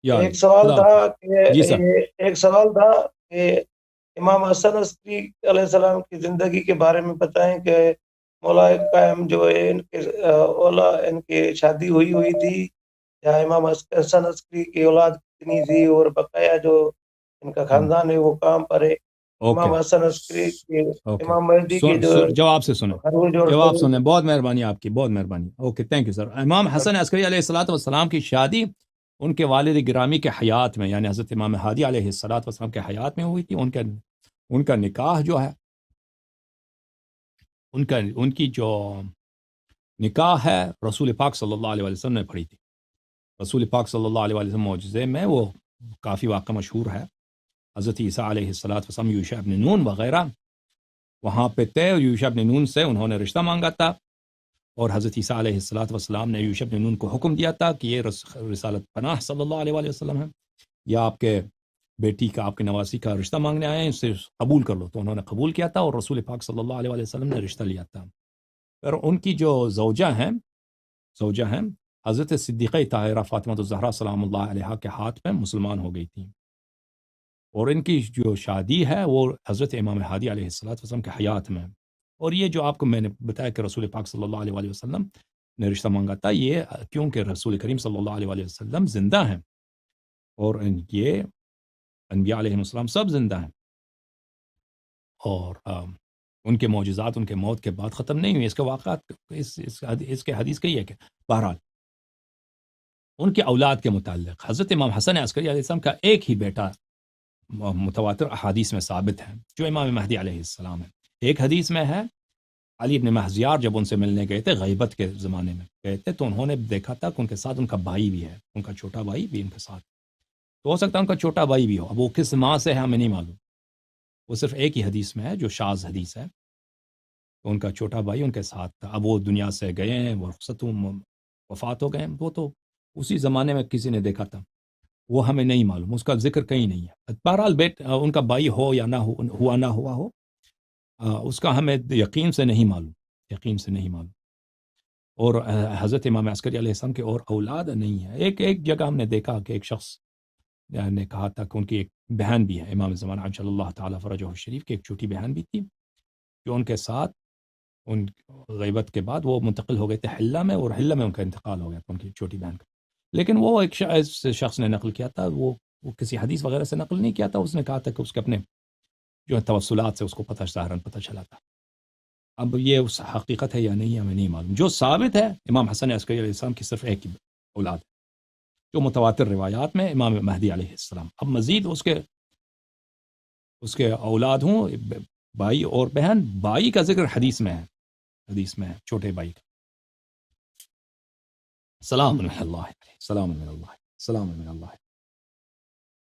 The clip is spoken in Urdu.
یا ایک سوال خدا تھا حافظ. کہ جی سر. ایک سوال تھا کہ امام حسن عسکری علیہ السلام کی زندگی کے بارے میں بتائیں کہ مولا قائم جو ہے ان کے اولا ان کی شادی ہوئی تھی یا امام حسن عسکری کی اولاد کتنی تھی، اور بقایا جو ان کا خاندان ہے وہ کام پر ہے. اوکے امام حسن عسکری کے اوکے. امام مہدی کے جو جواب سے سنیں، خروج اور جواب سنیں. بہت مہربانی آپ کی، بہت مہربانی. Okay thank you sir. امام حسن عسکری علیہ الصلوۃ والسلام کی شادی ان کے والد گرامی کے حیات میں، یعنی حضرت امام ہادی علیہ الصلوۃ والسلام کے حیات میں ہوئی تھی. ان کا نکاح جو ہے، ان کی جو نکاح ہے رسول پاک صلی اللہ علیہ وسلم نے پڑھی تھی. رسول پاک صلی اللہ علیہ وسلم معجزے میں وہ کافی واقعہ مشہور ہے. حضرت عیسیٰ علیہ الصلوۃ والسلام یوشع ابن نون وغیرہ وہاں پہ تھے، اور یوشع ابن نون سے انہوں نے رشتہ مانگا تھا، اور حضرت عیسیٰ علیہ الصلوۃ والسلام نے یوشع ابن نون کو حکم دیا تھا کہ یہ رسالت پناہ صلی اللہ علیہ وسلم ہے، یا آپ کے بیٹی کا، آپ کے نواسی کا رشتہ مانگنے آئے ہیں، اس سے قبول کر لو. تو انہوں نے قبول کیا تھا، اور رسول پاک صلی اللہ علیہ وسلم نے رشتہ لیا تھا. اور ان کی جو زوجہ ہیں حضرت صدیقہ طاہرہ فاطمہ الزہرا سلام اللہ علیہا کے ہاتھ میں مسلمان ہو گئی تھیں، اور ان کی جو شادی ہے وہ حضرت امام ہادی علیہ الصلوۃ والسلام کے حیات میں. اور یہ جو آپ کو میں نے بتایا کہ رسول پاک صلی اللہ علیہ وسلم نے رشتہ مانگا تھا، یہ کیونکہ رسول کریم صلی اللہ علیہ وسلم زندہ ہیں، اور یہ انبیاء علیہ السلام سب زندہ ہیں، اور ان کے معجزات ان کے موت کے بعد ختم نہیں ہوئی. اس کے واقعات اس کے حدیث کا یہ ہے کہ بہرحال ان کے اولاد کے متعلق حضرت امام حسن عسکری علیہ السلام کا ایک ہی بیٹا متواتر احادیث میں ثابت ہے، جو امام مہدی علیہ السلام ہے. ایک حدیث میں ہے علی بن مہزیار جب ان سے ملنے گئے تھے، غیبت کے زمانے میں گئے تھے، تو انہوں نے دیکھا تھا کہ ان کے ساتھ ان کا بھائی بھی ہے، ان کا چھوٹا بھائی بھی ان کے ساتھ. تو ہو سکتا ہے ان کا چھوٹا بھائی بھی ہو، اب وہ کس ماں سے ہے ہمیں نہیں معلوم. وہ صرف ایک ہی حدیث میں ہے جو شاذ حدیث ہے، تو ان کا چھوٹا بھائی ان کے ساتھ تھا. اب وہ دنیا سے گئے ہیں، وہ رخصت وفات ہو گئے ہیں، وہ تو اسی زمانے میں کسی نے دیکھا تھا، وہ ہمیں نہیں معلوم، اس کا ذکر کہیں نہیں ہے. بہرحال ان کا بھائی ہو یا نہ ہوا نہ ہوا ہو، اس کا ہمیں یقین سے نہیں معلوم. اور حضرت امام عسکری علیہ السلام کے اور اولاد نہیں ہے. ایک جگہ ہم نے دیکھا کہ ایک شخص نے کہا تھا کہ ان کی ایک بہن بھی ہے، امام زمان عجل اللہ تعالیٰ فرجہ الشریف کی ایک چھوٹی بہن بھی تھی، جو ان کے ساتھ ان غیبت کے بعد وہ منتقل ہو گئے تھے حلہ میں، اور حلہ میں ان کا انتقال ہو گیا تھا ان کی چھوٹی بہن کا. لیکن وہ ایک شخص نے نقل کیا تھا، وہ کسی حدیث وغیرہ سے نقل نہیں کیا تھا، اس نے کہا تھا کہ اس کے اپنے جو توسلات سے اس کو ظاہراً پتہ چلا تھا. اب یہ اس حقیقت ہے یا نہیں ہمیں نہیں معلوم. جو ثابت ہے امام حسن عسکری علیہ السلام کی صرف ایک ہی اولاد ہے، جو متواتر روایات میں امام مہدی علیہ السلام. اب مزید اس کے اولاد ہوں، بھائی اور بہن. بھائی کا ذکر حدیث میں ہے چھوٹے بھائی کا. سلام من اللہ، سلام من اللہ، سلام من اللہ.